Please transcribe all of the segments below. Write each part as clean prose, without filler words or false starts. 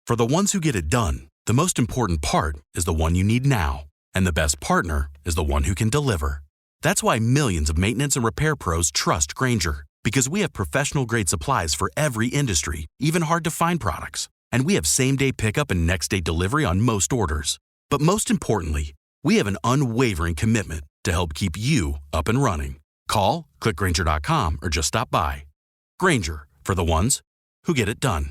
For the ones who get it done, the most important part is the one you need now. And the best partner is the one who can deliver. That's why millions of maintenance and repair pros trust Grainger, because we have professional-grade supplies for every industry, even hard-to-find products. And we have same-day pickup and next-day delivery on most orders. But most importantly, we have an unwavering commitment to help keep you up and running. Call, click Grainger.com, or just stop by. Grainger, for the ones who get it done.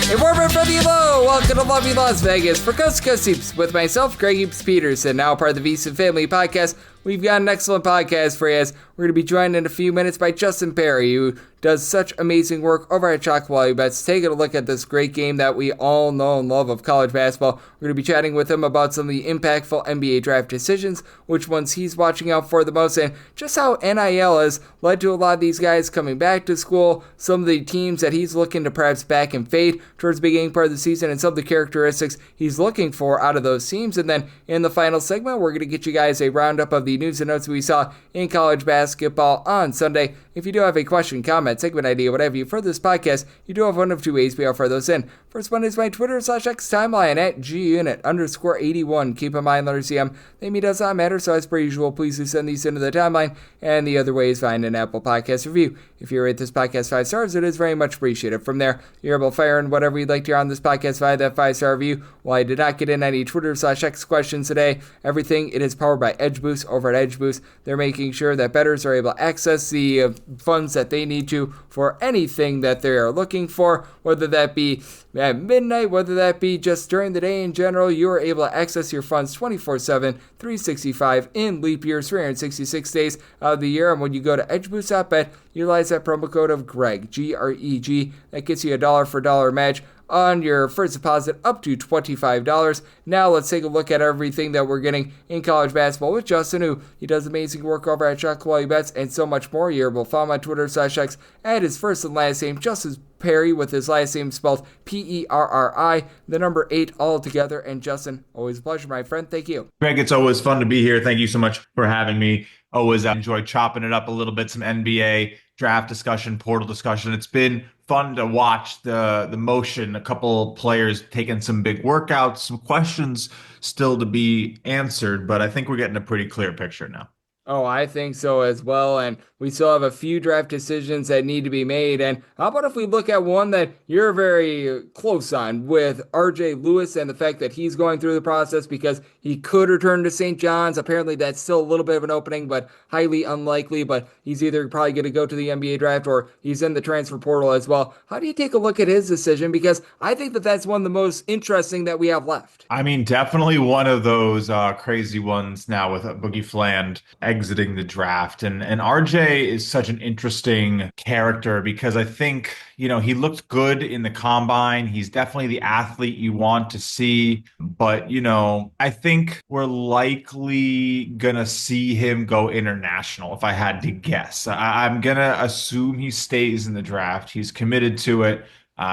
Hey, warm from the low. Welcome to lovely Las Vegas for Coast to Coast Hoops with myself, Greg Heaps Peterson, now part of the VSiN Family Podcast. We've got an excellent podcast for you, as we're going to be joined in a few minutes by Justin Perri, who does such amazing work over at Chalk Value Bets, taking a look at this great game that we all know and love of college basketball. We're going to be chatting with him about some of the impactful NBA draft decisions, which ones he's watching out for the most, and just how NIL has led to a lot of these guys coming back to school, some of the teams that he's looking to perhaps back and fade towards the beginning part of the season, and some of the characteristics he's looking for out of those teams. And then in the final segment, we're going to get you guys a roundup of the news and notes we saw in college basketball on Sunday. If you do have a question, comment, segment idea, whatever you for this podcast, you do have one of two ways we offer those in. First one is my Twitter/X timeline at @GUnit_81. Keep in mind, letters CM, they me does not matter, so as per usual, please do send these into the timeline. And the other way is find an Apple Podcast review. If you rate this podcast 5 stars, it is very much appreciated. From there, you're able to fire in whatever you'd like to hear on this podcast via that 5-star review. While I did not get in any Twitter/X questions today, everything it is powered by Edge Boost over at Edge Boost. They're making sure that bettors are able to access the funds that they need to for anything that they are looking for, whether that be at midnight, whether that be just during the day in general. You are able to access your funds 24/7, 365 in leap years, 366 days of the year. And when you go to edgeboost.bet, utilize that promo code of Greg, Greg. That gets you a dollar for dollar match on your first deposit up to $25. Now let's take a look at everything that we're getting in college basketball with Justin, who he does amazing work over at Chalk Value Bets and so much more. You're able to follow him on Twitter/X at his first and last name, Justin Perri, with his last name spelled Perri, the number 8 all together. And Justin, always a pleasure, my friend. Thank you. Greg, it's always fun to be here. Thank you so much for having me. Always enjoy chopping it up a little bit, some NBA draft discussion, portal discussion. It's been fun to watch the motion, a couple players taking some big workouts, some questions still to be answered, but I think we're getting a pretty clear picture now. Oh, I think so as well, and we still have a few draft decisions that need to be made. And how about if we look at one that you're very close on with RJ Lewis and the fact that he's going through the process because he could return to St. John's. Apparently that's still a little bit of an opening, but highly unlikely. But he's either probably going to go to the NBA draft or he's in the transfer portal as well. How do you take a look at his decision? Because I think that that's one of the most interesting that we have left. I mean, definitely one of those crazy ones now with Boogie Fland exiting the draft. And RJ is such an interesting character because I think, he looked good in the combine. He's definitely the athlete you want to see. But, I think we're likely going to see him go international if I had to guess. I'm going to assume he stays in the draft. He's committed to it.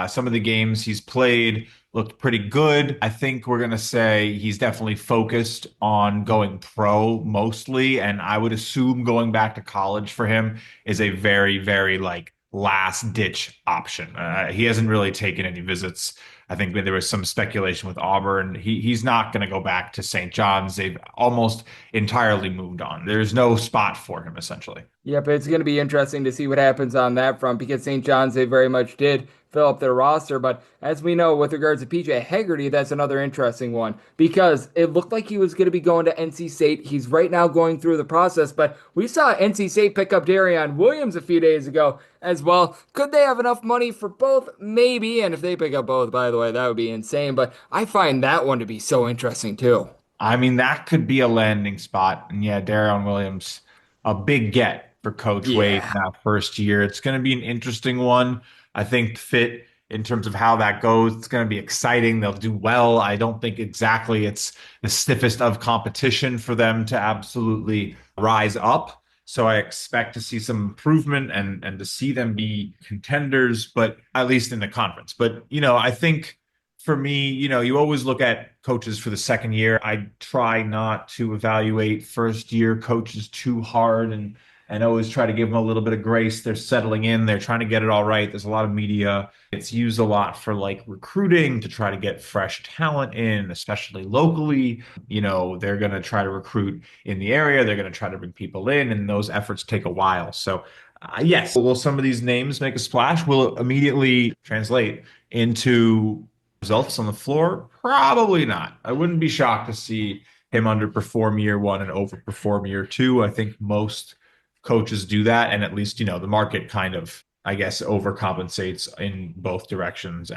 Some of the games he's played looked pretty good. I think we're going to say he's definitely focused on going pro mostly. And I would assume going back to college for him is a very, very last ditch option. He hasn't really taken any visits. I think there was some speculation with Auburn. He's not going to go back to St. John's. They've almost entirely moved on. There's no spot for him, essentially. Yeah, but it's going to be interesting to see what happens on that front because St. John's, they very much did fill up their roster. But as we know, with regards to PJ Haggerty, that's another interesting one because it looked like he was going to be going to NC State. He's right now going through the process, but we saw NC State pick up Darion Williams a few days ago as well. Could they have enough money for both? Maybe. And if they pick up both, by the way, that would be insane. But I find that one to be so interesting too. I mean, that could be a landing spot. And yeah, Darion Williams, a big get for Coach Wade in that first year. It's going to be an interesting one. I think fit in terms of how that goes, it's going to be exciting. They'll do well. I don't think exactly it's the stiffest of competition for them to absolutely rise up. So I expect to see some improvement and to see them be contenders, but at least in the conference. But, I think for me, you always look at coaches for the second year. I try not to evaluate first year coaches too hard and always try to give them a little bit of grace. They're settling in. They're trying to get it all right. There's a lot of media It's used a lot for like recruiting to try to get fresh talent in, especially locally. They're going to try to recruit in the area. They're going to try to bring people in, and those efforts take a while. So, yes, will some of these names make a splash? Will it immediately translate into results on the floor? Probably not. I wouldn't be shocked to see him underperform year one and overperform year two. I think most coaches do that, and at least, the market kind of, I guess, overcompensates in both directions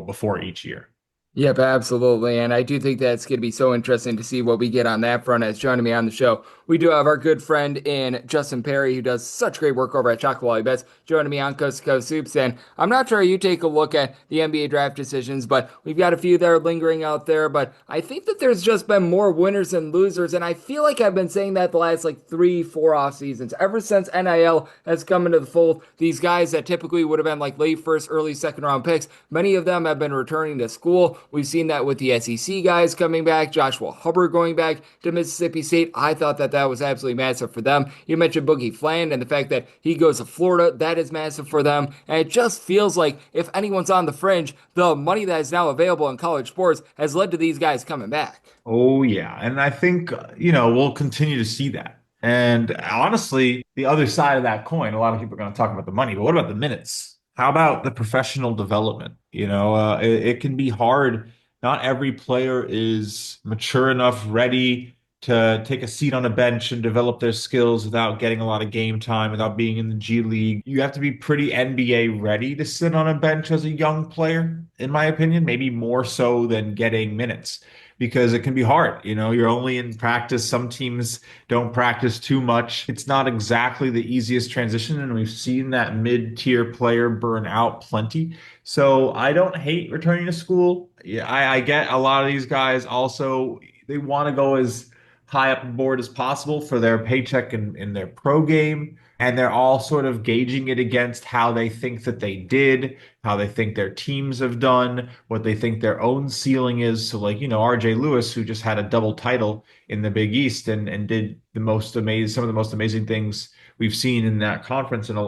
before each year. Yep, absolutely. And I do think that's going to be so interesting to see what we get on that front. As joining me on the show, we do have our good friend in Justin Perri, who does such great work over at Chocolate Bets, joining me on Coast to Coast Soups. And I'm not sure you take a look at the NBA draft decisions, but we've got a few that are lingering out there. But I think that there's just been more winners than losers. And I feel like I've been saying that the last like 3, 4 off seasons. Ever since NIL has come into the fold, these guys that typically would have been like late first, early second round picks, many of them have been returning to school. We've seen that with the SEC guys coming back, Joshua Hubbard going back to Mississippi State. I thought that that was absolutely massive for them. You mentioned Boogie Fland and the fact that he goes to Florida. That is massive for them. And it just feels like if anyone's on the fringe, the money that is now available in college sports has led to these guys coming back. Oh, yeah. And I think, we'll continue to see that. And honestly, the other side of that coin, a lot of people are going to talk about the money, but what about the minutes? How about the professional development? It can be hard. Not every player is mature enough, ready to take a seat on a bench and develop their skills without getting a lot of game time, without being in the G League. You have to be pretty NBA ready to sit on a bench as a young player, in my opinion, maybe more so than getting minutes because it can be hard. You're only in practice. Some teams don't practice too much. It's not exactly the easiest transition, and we've seen that mid-tier player burn out plenty. So I don't hate returning to school. Yeah, I get a lot of these guys also, they want to go as high up the board as possible for their paycheck in their pro game. And they're all sort of gauging it against how they think that they did, how they think their teams have done, what they think their own ceiling is. So, like, RJ Lewis, who just had a double title in the Big East and did some of the most amazing things we've seen in that conference. And,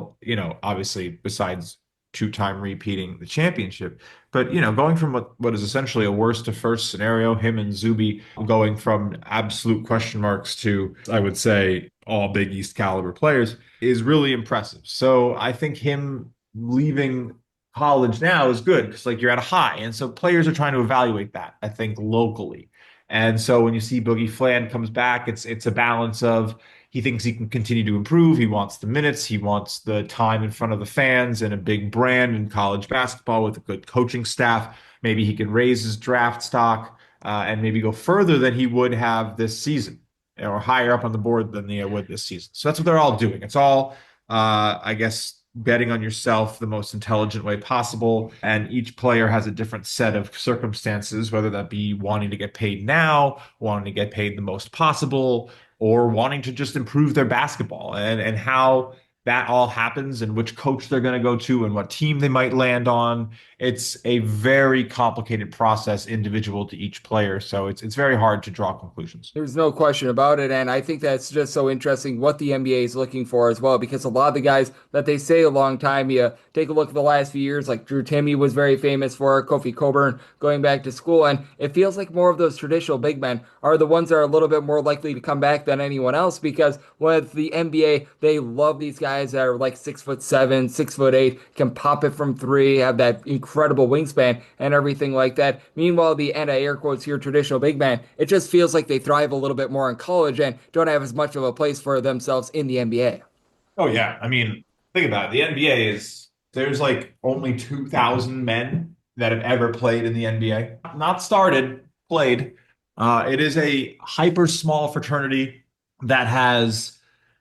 obviously, besides two-time repeating the championship. But, going from what is essentially a worst to first scenario, him and Zuby going from absolute question marks to, I would say, all Big East caliber players is really impressive. So I think him leaving college now is good because like you're at a high. And so players are trying to evaluate that, I think, locally. And so when you see Boogie Fland comes back, it's a balance of he thinks he can continue to improve. He wants the minutes. He wants the time in front of the fans and a big brand in college basketball with a good coaching staff. Maybe he can raise his draft stock and maybe go further than he would have this season or higher up on the board than they would this season. So that's what they're all doing. It's all, I guess, betting on yourself the most intelligent way possible. And each player has a different set of circumstances, whether that be wanting to get paid now, wanting to get paid the most possible, or wanting to just improve their basketball and how that all happens and which coach they're going to go to and what team they might land on. It's a very complicated process individual to each player. So it's very hard to draw conclusions. There's no question about it. And I think that's just so interesting what the NBA is looking for as well, because a lot of the guys that they say a long time, you take a look at the last few years, like Drew Timme was very famous for Kofi Cockburn going back to school. And it feels like more of those traditional big men are the ones that are a little bit more likely to come back than anyone else, because with the NBA, they love these guys that are like 6'7", 6'8", can pop it from three, have that incredible wingspan and everything like that. Meanwhile, and I air quotes here, traditional big man, it just feels like they thrive a little bit more in college and don't have as much of a place for themselves in the NBA. Oh, yeah. I mean, think about it. The NBA there's like only 2,000 men that have ever played in the NBA. Not started, played. It is a hyper small fraternity that has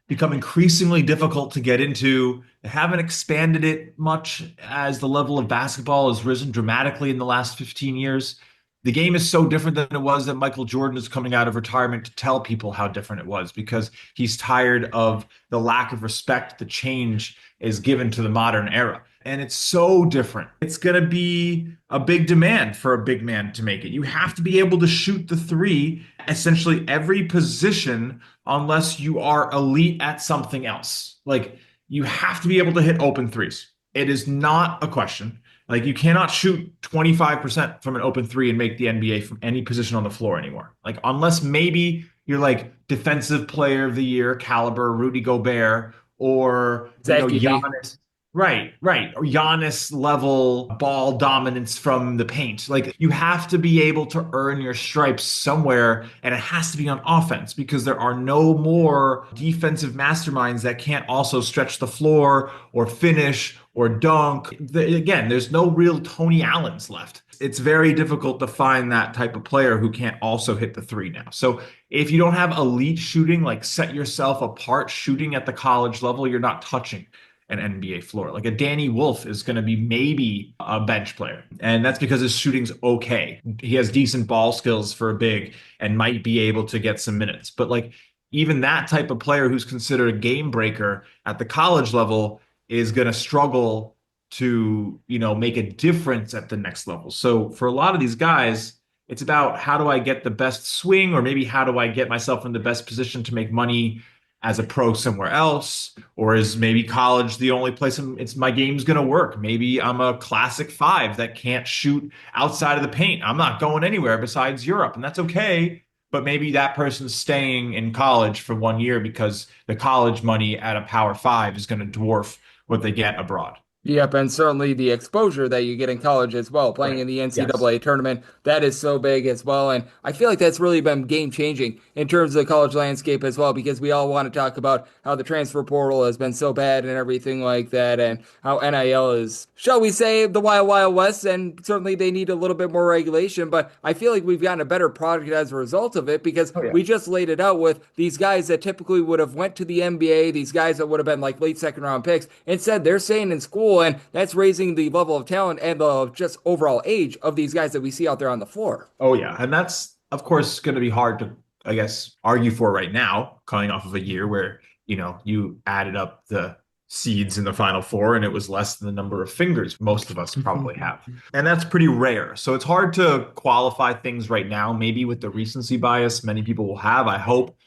become increasingly difficult to get into. They haven't expanded it much as the level of basketball has risen dramatically in the last 15 years. The game is so different than it was that Michael Jordan is coming out of retirement to tell people how different it was because he's tired of the lack of respect the change is given to the modern era. And it's so different. It's going to be a big demand for a big man to make it. You have to be able to shoot the three, essentially every position, unless you are elite at something else. Like you have to be able to hit open threes. It is not a question. Like you cannot shoot 25% from an open three and make the NBA from any position on the floor anymore. Like unless maybe you're like defensive player of the year caliber Rudy Gobert or Zach EV. Giannis. Right. Or Giannis level ball dominance from the paint. Like you have to be able to earn your stripes somewhere, and it has to be on offense because there are no more defensive masterminds that can't also stretch the floor or finish or dunk. Again, there's no real Tony Allens left. It's very difficult to find that type of player who can't also hit the three now. So if you don't have elite shooting, like set yourself apart shooting at the college level, you're not touching an NBA floor. Like a Danny Wolf is going to be maybe a bench player. And that's because his shooting's okay. He has decent ball skills for a big and might be able to get some minutes. But like even that type of player who's considered a game breaker at the college level is going to struggle to, make a difference at the next level. So for a lot of these guys, it's about how do I get the best swing, or maybe how do I get myself in the best position to make money as a pro somewhere else, or is maybe college the only place it's my game's going to work? Maybe I'm a classic five that can't shoot outside of the paint. I'm not going anywhere besides Europe, and that's okay. But maybe that person's staying in college for 1 year because the college money at a power five is going to dwarf what they get abroad. Yep, and certainly the exposure that you get in college as well, playing Right. in the Yes. NCAA tournament, that is so big as well. And I feel like that's really been game changing in terms of the college landscape as well, because we all want to talk about how the transfer portal has been so bad and everything like that, and how NIL is, shall we say, the wild, wild west. And certainly they need a little bit more regulation, but I feel like we've gotten a better product as a result of it because Oh yeah. we just laid it out with these guys that typically would have went to the NBA, these guys that would have been like late second round picks. Instead, they're staying in school, and that's raising the level of talent and the just overall age of these guys that we see out there on the floor. Oh yeah. And that's of course going to be hard to, I guess, argue for right now, coming off of a year where, you added up the seeds in the final four and it was less than the number of fingers most of us probably have. And that's pretty rare. So it's hard to qualify things right now, maybe with the recency bias many people will have. I hope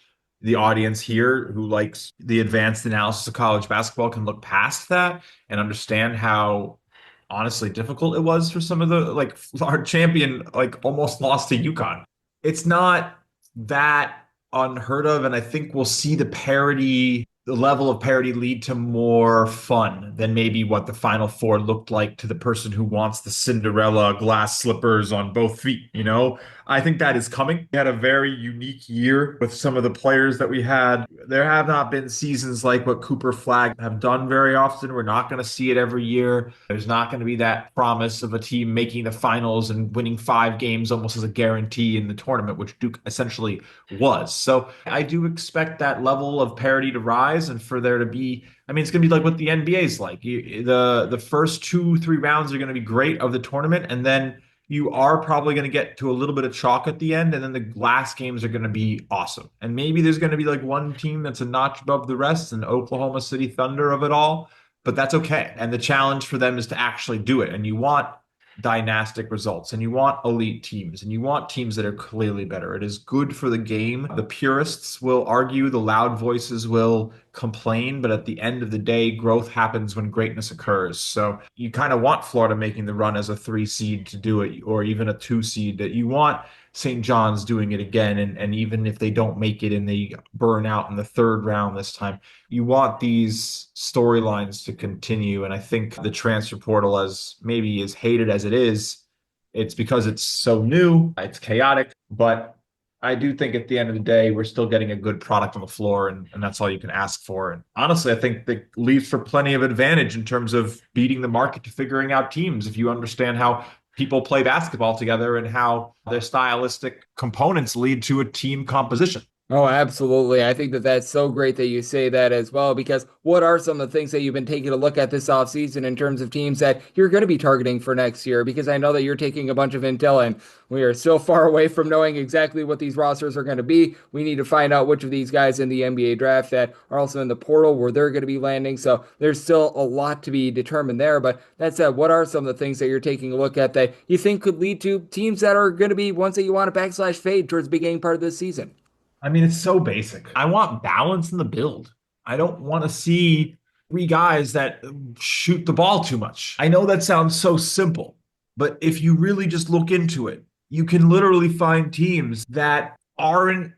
the audience here who likes the advanced analysis of college basketball can look past that and understand how honestly difficult it was for some of the like our champion like almost lost to UConn. It's not that unheard of, and I think we'll see the level of parity lead to more fun than maybe what the Final Four looked like to the person who wants the Cinderella glass slippers on both feet. I think that is coming. We had a very unique year with some of the players that we had. There have not been seasons like what Cooper Flag have done very often. We're not going to see it every year. There's not going to be that promise of a team making the finals and winning 5 games almost as a guarantee in the tournament, which Duke essentially was. So I do expect that level of parity to rise and for there to be, I mean, it's going to be like what the NBA is like. The first 2, 3 rounds are going to be great of the tournament, and then you are probably going to get to a little bit of chalk at the end, and then the last games are going to be awesome. And maybe there's going to be like one team that's a notch above the rest, and Oklahoma City Thunder of it all, but that's okay. And the challenge for them is to actually do it. And you want dynastic results, and you want elite teams, and you want teams that are clearly better. It is good for the game. The purists will argue, the loud voices will complain, but at the end of the day, growth happens when greatness occurs. So you kind of want Florida making the run as a 3 seed to do it, or even a 2 seed. That you want St. John's doing it again, and even if they don't make it and they burn out in the third round this time, you want these storylines to continue. And I think the transfer portal, as maybe as hated as it is, it's because it's so new, it's chaotic, but I do think at the end of the day, we're still getting a good product on the floor, and that's all you can ask for. And honestly, I think that leaves for plenty of advantage in terms of beating the market to figuring out teams. If you understand how people play basketball together and how their stylistic components lead to a team composition. Oh, absolutely. I think that that's so great that you say that as well, because what are some of the things that you've been taking a look at this offseason in terms of teams that you're going to be targeting for next year? Because I know that you're taking a bunch of intel, and we are so far away from knowing exactly what these rosters are going to be. We need to find out which of these guys in the NBA draft that are also in the portal where they're going to be landing. So there's still a lot to be determined there. But that said, what are some of the things that you're taking a look at that you think could lead to teams that are going to be ones that you want to backslash fade towards the beginning part of this season? I mean, it's so basic. I want balance in the build. I don't want to see three guys that shoot the ball too much. I know that sounds so simple, but if you really just look into it, you can literally find teams that aren't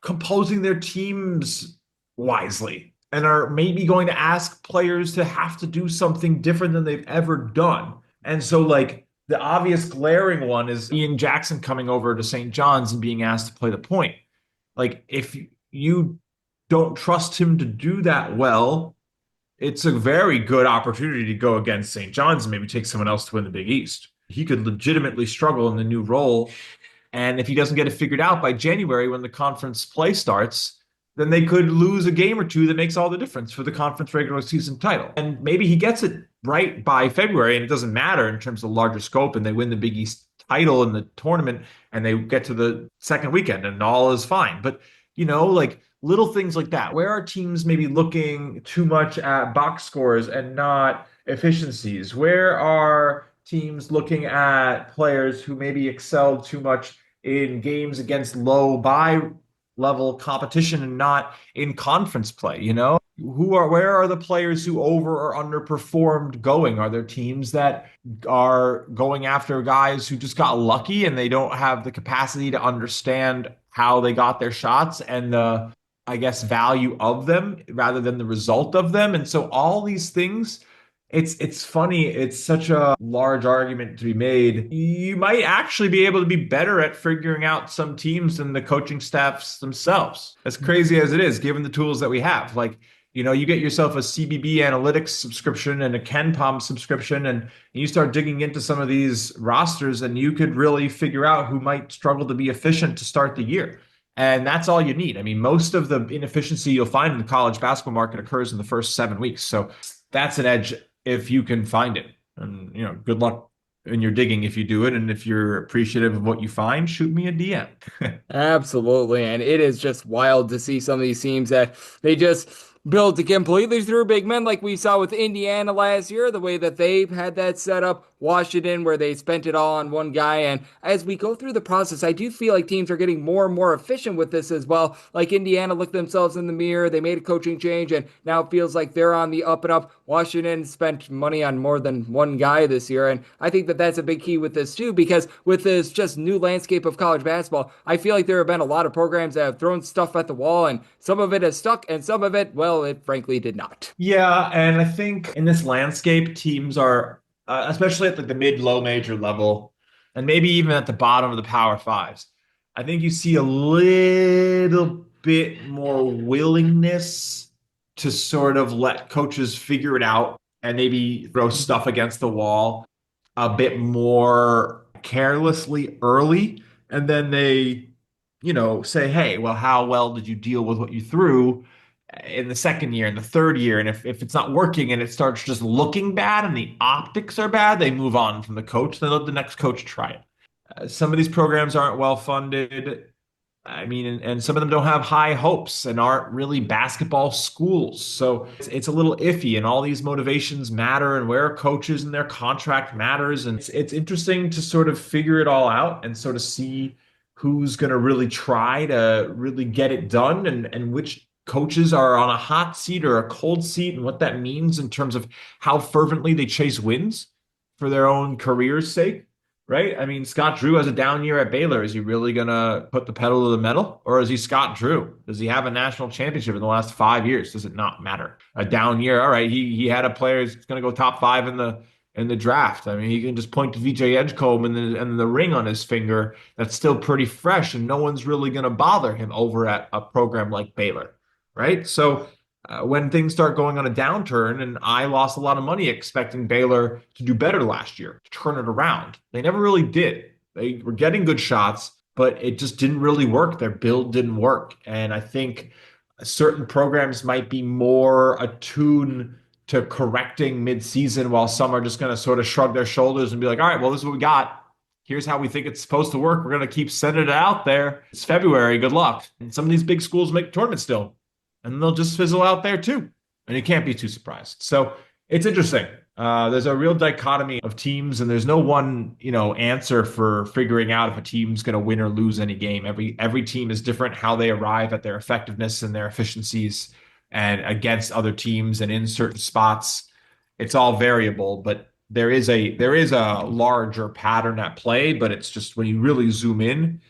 composing their teams wisely and are maybe going to ask players to have to do something different than they've ever done. And so, like, the obvious glaring one is Ian Jackson coming over to St. John's and being asked to play the point. Like, if you don't trust him to do that well, it's a very good opportunity to go against St. John's and maybe take someone else to win the Big East. He could legitimately struggle in the new role. And if he doesn't get it figured out by January when the conference play starts, then they could lose a game or two that makes all the difference for the conference regular season title. And maybe he gets it right by February and it doesn't matter in terms of larger scope and they win the Big East title in the tournament and they get to the second weekend and all is fine. But, like little things like that, where are teams maybe looking too much at box scores and not efficiencies? Where are teams looking at players who maybe excelled too much in games against low buy level competition and not in conference play? Where are the players who over or underperformed going? Are there teams that are going after guys who just got lucky and they don't have the capacity to understand how they got their shots and the, I guess, value of them rather than the result of them? And so all these things, it's funny. It's such a large argument to be made. You might actually be able to be better at figuring out some teams than the coaching staffs themselves. As crazy as it is, given the tools that we have. Like, you get yourself a CBB Analytics subscription and a KenPom subscription, and you start digging into some of these rosters, and you could really figure out who might struggle to be efficient to start the year. And that's all you need. I mean, most of the inefficiency you'll find in the college basketball market occurs in the first 7 weeks. So that's an edge if you can find it. And, good luck in your digging if you do it. And if you're appreciative of what you find, shoot me a DM. Absolutely. And it is just wild to see some of these teams that they just built completely through big men, like we saw with Indiana last year, the way that they've had that set up. Washington, where they spent it all on one guy. And as we go through the process, I do feel like teams are getting more and more efficient with this as well. Like Indiana looked themselves in the mirror, they made a coaching change, and now it feels like they're on the up and up. Washington spent money on more than one guy this year, and I think that that's a big key with this too, because with this just new landscape of college basketball, I feel like there have been a lot of programs that have thrown stuff at the wall, and some of it has stuck, and some of it, well, it frankly did not. Yeah, and I think in this landscape, teams are, especially at the mid-low major level, and maybe even at the bottom of the Power Fives, I think you see a little bit more willingness to sort of let coaches figure it out and maybe throw stuff against the wall a bit more carelessly early. And then they, say, hey, well, how well did you deal with what you threw in the second year, in the third year? And if it's not working and it starts just looking bad and the optics are bad, they move on from the coach. They let the next coach try it. Some of these programs aren't well funded. I mean, and some of them don't have high hopes and aren't really basketball schools. So it's a little iffy, and all these motivations matter, and where coaches and their contract matters. And it's interesting to sort of figure it all out and sort of see who's going to really try to really get it done, and which coaches are on a hot seat or a cold seat, and what that means in terms of how fervently they chase wins for their own career's sake. Right? I mean, Scott Drew has a down year at Baylor. Is he really going to put the pedal to the metal? Or is he Scott Drew? Does he have a national championship in the last 5 years? Does it not matter? A down year. All right. He had a player who's going to go top 5 in the draft. I mean, he can just point to VJ Edgecombe and the ring on his finger that's still pretty fresh, and no one's really going to bother him over at a program like Baylor. Right? So when things start going on a downturn, and I lost a lot of money expecting Baylor to do better last year, to turn it around. They never really did. They were getting good shots, but it just didn't really work. Their build didn't work. And I think certain programs might be more attuned to correcting midseason, while some are just going to sort of shrug their shoulders and be like, all right, well, this is what we got. Here's how we think it's supposed to work. We're going to keep sending it out there. It's February. Good luck. And some of these big schools make tournaments still, and they'll just fizzle out there too. And you can't be too surprised. So it's interesting. There's a real dichotomy of teams, and there's no one, answer for figuring out if a team's going to win or lose any game. Every team is different how they arrive at their effectiveness and their efficiencies. and against other teams and in certain spots. It's all variable, but there is a larger pattern at play, but it's just when you really zoom in,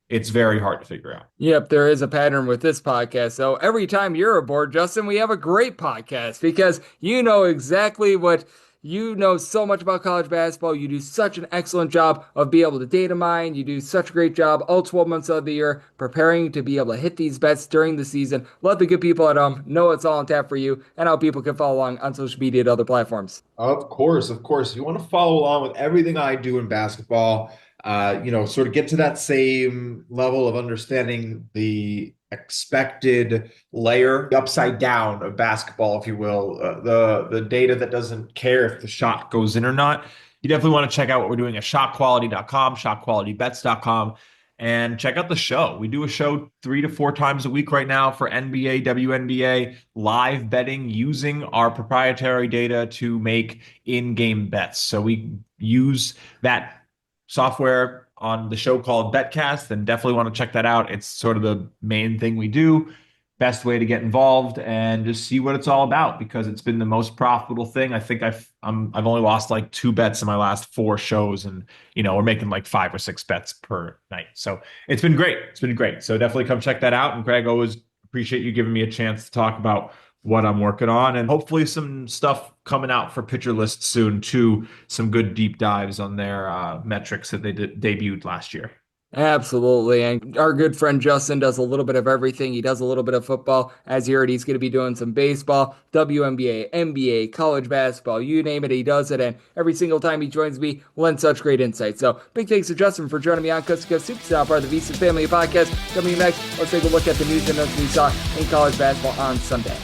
it's very hard to figure out. Yep, there is a pattern with this podcast. So every time you're aboard, Justin, we have a great podcast because you know exactly what you know so much about college basketball. You do such an excellent job of being able to data mine. You do such a great job all 12 months of the year preparing to be able to hit these bets during the season. Let the good people at home know it's all on tap for you and how people can follow along on social media and other platforms. Of course, of course. If you want to follow along with everything I do in basketball, sort of get to that same level of understanding the expected layer, the upside down of basketball, if you will, the data that doesn't care if the shot goes in or not. You definitely want to check out what we're doing at shotquality.com, shotqualitybets.com, and check out the show. We do a show 3 to 4 times a week right now for NBA, WNBA, live betting using our proprietary data to make in-game bets. So we use that software on the show called Betcast, and definitely want to check that out. It's sort of the main thing we do. Best way to get involved and just see what it's all about, because it's been the most profitable thing. I think I've only lost like 2 bets in my last 4 shows, and we're making like 5 or 6 bets per night. So it's been great. It's been great. So definitely come check that out. And Greg, always appreciate you giving me a chance to talk about what I'm working on, and hopefully some stuff coming out for Pitcher List soon too. Some good deep dives on their metrics that they debuted last year. Absolutely. And our good friend Justin does a little bit of everything. He does a little bit of football. As you heard, he's going to be doing some baseball, WNBA, NBA, college basketball, you name it, he does it. And every single time he joins me, lends such great insight. So big thanks to Justin for joining me on Coast to Coast Soup, now part of the VSiN Family Podcast. Coming next, let's take a look at the news and notes we saw in college basketball on Sunday.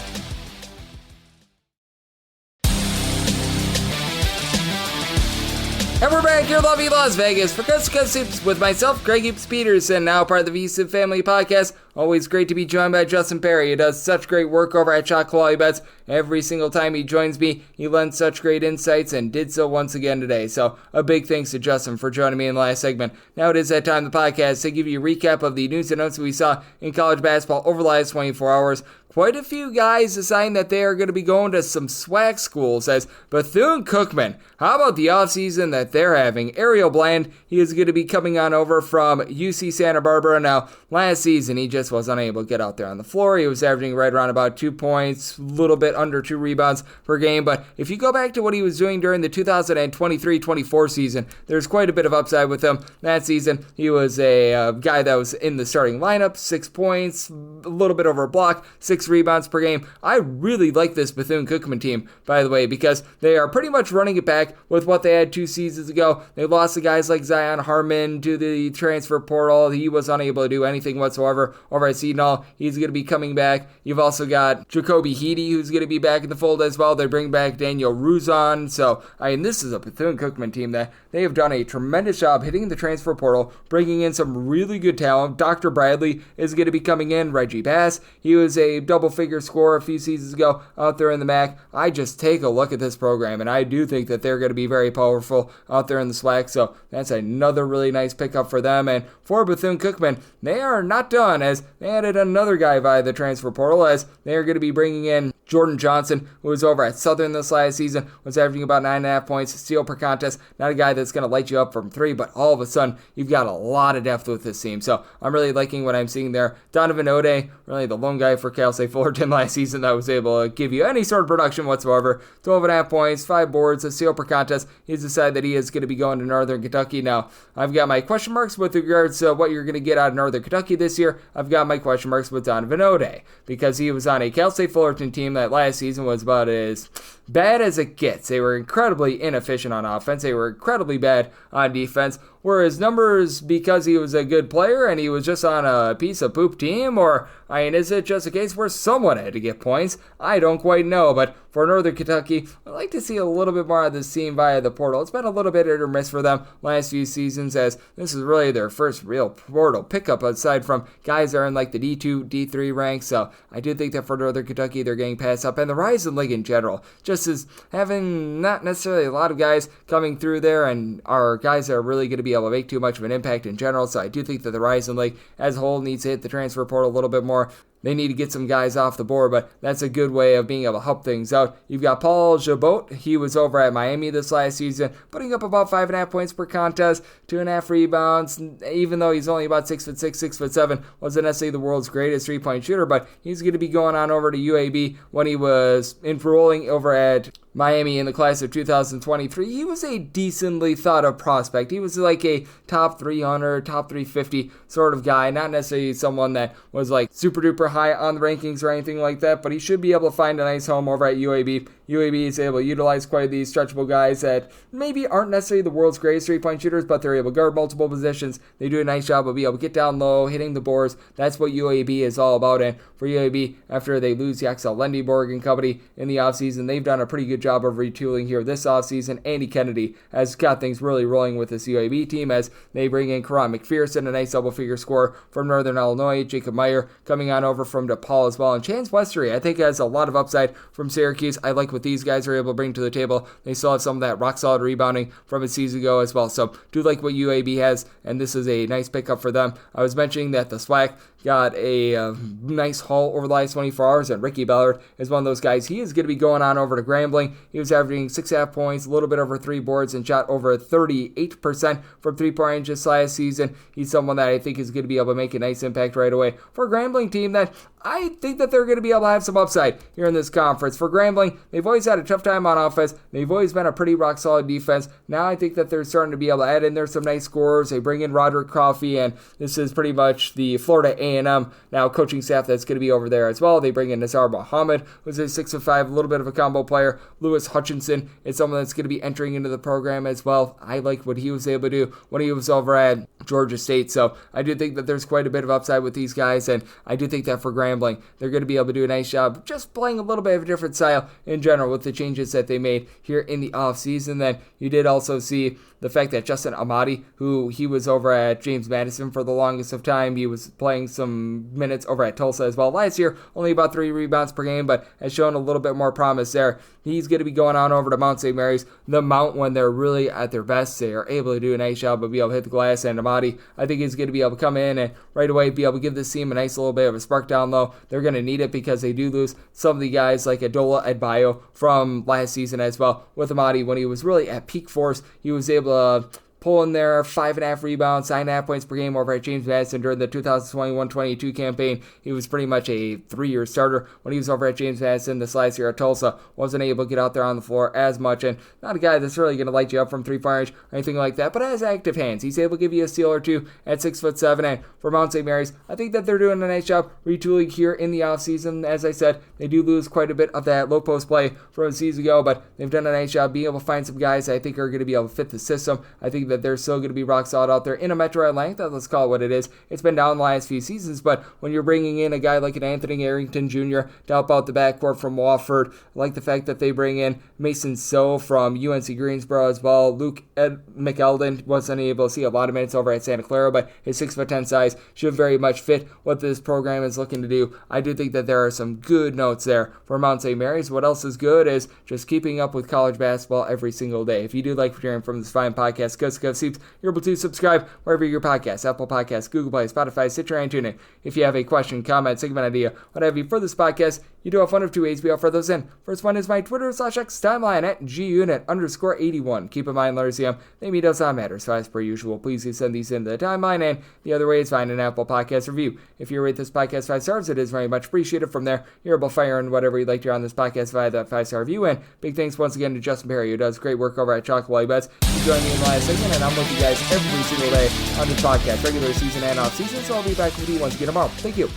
And we're back here in lovely Las Vegas for Coast to Coast Soups with myself, Greg Hoops Peterson, now part of the VSiN Family Podcast. Always great to be joined by Justin Perri. He does such great work over at Shot Quality Bets. Every single time he joins me, he lends such great insights and did so once again today. So a big thanks to Justin for joining me in the last segment. Now it is that time of the podcast to give you a recap of the news and notes we saw in college basketball over the last 24 hours. Quite a few guys deciding that they are going to be going to some SWAC schools as Bethune-Cookman. How about the offseason that they're having? Ariel Bland, he is going to be coming on over from UC Santa Barbara. Now, last season, he just was unable to get out there on the floor. He was averaging right around about 2 points, a little bit under 2 rebounds per game. But if you go back to what he was doing during the 2023-24 season, there's quite a bit of upside with him. That season, he was a guy that was in the starting lineup, 6 points, a little bit over a block, 6 rebounds per game. I really like this Bethune-Cookman team, by the way, because they are pretty much running it back with what they had 2 seasons ago. They lost the guys like Zion Harmon to the transfer portal. He was unable to do anything whatsoever over at Seton. He's going to be coming back. You've also got Jacoby Heedy, who's going to be back in the fold as well. They bring back Daniel Ruzon. So, this is a Bethune-Cookman team that they have done a tremendous job hitting the transfer portal, bringing in some really good talent. Dr. Bradley is going to be coming in. Reggie Bass, he was a double-figure scorer a few seasons ago out there in the MAC. I just take a look at this program, and I do think that they're going to be very powerful out there in the SWAC, so that's another really nice pickup for them. And for Bethune-Cookman, they are not done, as they added another guy via the transfer portal, as they are going to be bringing in Jordan Johnson, who was over at Southern this last season, was averaging about 9.5 points, steal per contest. Not a guy that's going to light you up from 3, but all of a sudden, you've got a lot of depth with this team. So I'm really liking what I'm seeing there. Donovan Ode, really the lone guy for Cal State Fullerton last season that was able to give you any sort of production whatsoever. 12.5 points, 5 boards, a steal per contest. He's decided that he is going to be going to Northern Kentucky. Now, I've got my question marks with regards to what you're going to get out of Northern Kentucky this year. I've got my question marks with Donovan Ode, because he was on a Cal State Fullerton team that last season was about as bad as it gets. They were incredibly inefficient on offense. They were incredibly bad on defense. Were his numbers because he was a good player and he was just on a piece of poop team? Or, is it just a case where someone had to get points? I don't quite know, but for Northern Kentucky, I'd like to see a little bit more of this team via the portal. It's been a little bit hit or miss for them last few seasons, as this is really their first real portal pickup aside from guys that are in like the D2, D3 ranks. So I do think that for Northern Kentucky, they're getting passed up. And the Horizon League in general, just as having not necessarily a lot of guys coming through there and are guys that are really going to be able to make too much of an impact in general. So I do think that the Horizon League as a whole needs to hit the transfer portal a little bit more. they need to get some guys off the board, but that's a good way of being able to help things out. You've got Paul Jabot. He was over at Miami this last season, putting up about 5.5 points per contest, 2.5 rebounds, even though he's only about 6'6", 6'7", wasn't necessarily the world's greatest three-point shooter, but he's going to be going on over to UAB when he was enrolling over at Miami in the class of 2023. He was a decently thought of prospect. He was like a top 300, top 350 sort of guy, not necessarily someone that was like super duper high on the rankings or anything like that, but he should be able to find a nice home over at UAB. UAB is able to utilize quite these stretchable guys that maybe aren't necessarily the world's greatest three-point shooters, but they're able to guard multiple positions. They do a nice job of being able to get down low, hitting the boards. That's what UAB is all about. And for UAB, after they lose the Axel Lendeborg and company in the offseason, they've done a pretty good job of retooling here this offseason. Andy Kennedy has got things really rolling with this UAB team as they bring in Karan McPherson, a nice double-figure scorer from Northern Illinois. Jacob Meyer coming on over from DePaul as well. And Chance Westery, I think, has a lot of upside from Syracuse. I like what these guys are able to bring to the table. They still have some of that rock-solid rebounding from a season ago as well. So do like what UAB has, and this is a nice pickup for them. I was mentioning that the SWAC got a nice haul over the last 24 hours, and Ricky Ballard is one of those guys. He is going to be going on over to Grambling. He was averaging 6.5 points, a little bit over 3 boards, and shot over 38% from 3-point range this last season. He's someone that I think is going to be able to make a nice impact right away for a Grambling team that I think that they're going to be able to have some upside here in this conference. For Grambling, they've always had a tough time on offense. They've always been a pretty rock-solid defense. Now I think that they're starting to be able to add in there some nice scorers. They bring in Roderick Coffey, and this is pretty much the Florida A&M now coaching staff that's going to be over there as well. They bring in Nazar Muhammad, who's a 6'5", a little bit of a combo player. Lewis Hutchinson is someone that's going to be entering into the program as well. I like what he was able to do when he was over at Georgia State. So I do think that there's quite a bit of upside with these guys, and I do think that for Grambling, they're going to be able to do a nice job just playing a little bit of a different style in general with the changes that they made here in the offseason. Then you did also see the fact that Justin Amati, who he was over at James Madison for the longest of time, he was playing some minutes over at Tulsa as well last year, only about 3 rebounds per game, but has shown a little bit more promise there. He's going to be going on over to Mount St. Mary's. The Mount, when they're really at their best, they are able to do a nice job of being able to hit the glass, and Amati, I think he's going to be able to come in and right away be able to give this team a nice little bit of a spark down low. They're going to need it because they do lose some of the guys like Adola Adbayo from last season as well. With Amati, when he was really at peak force, he was able to pull in there 5.5 rebounds, 9.5 points per game over at James Madison during the 2021-22 campaign. He was pretty much a 3-year starter when he was over at James Madison. This last year at Tulsa, wasn't able to get out there on the floor as much, and not a guy that's really going to light you up from 3-point range or anything like that, but has active hands. He's able to give you a steal or two at 6'7", and for Mount St. Mary's, I think that they're doing a nice job retooling here in the offseason. As I said, they do lose quite a bit of that low post play from a season ago, but they've done a nice job being able to find some guys that I think are going to be able to fit the system. I think that they're still going to be rock solid out there in a Metro Atlanta. Let's call it what it is. It's been down the last few seasons, but when you're bringing in a guy like an Anthony Arrington Jr. to help out the backcourt from Wofford, I like the fact that they bring in Mason So from UNC Greensboro as well. Luke McElden wasn't able to see a lot of minutes over at Santa Clara, but his 6'10" size should very much fit what this program is looking to do. I do think that there are some good notes there for Mount St. Mary's. What else is good is just keeping up with college basketball every single day. If you do like hearing from this fine podcast, Coast to Coast Seeps, you're able to subscribe wherever your podcasts, Apple Podcasts, Google Play, Spotify, Stitcher, and TuneIn. If you have a question, comment, segment idea, what have you for this podcast, you do have one of 2 ways we offer those in. First one is my Twitter/X timeline at gunit_81. Keep in mind, Larsium, maybe does not matter, so as per usual, please do send these into the timeline, and the other way is find an Apple Podcast review. If you rate this podcast 5 stars, it is very much appreciated. From there, you're able to fire in whatever you'd like to hear on this podcast via that 5-star review, and big thanks once again to Justin Perri, who does great work over at Chocolate Bets. You join me in the last segment, and I'm with you guys every single day on this podcast, regular season and off season, so I'll be back with you once again tomorrow. Thank you.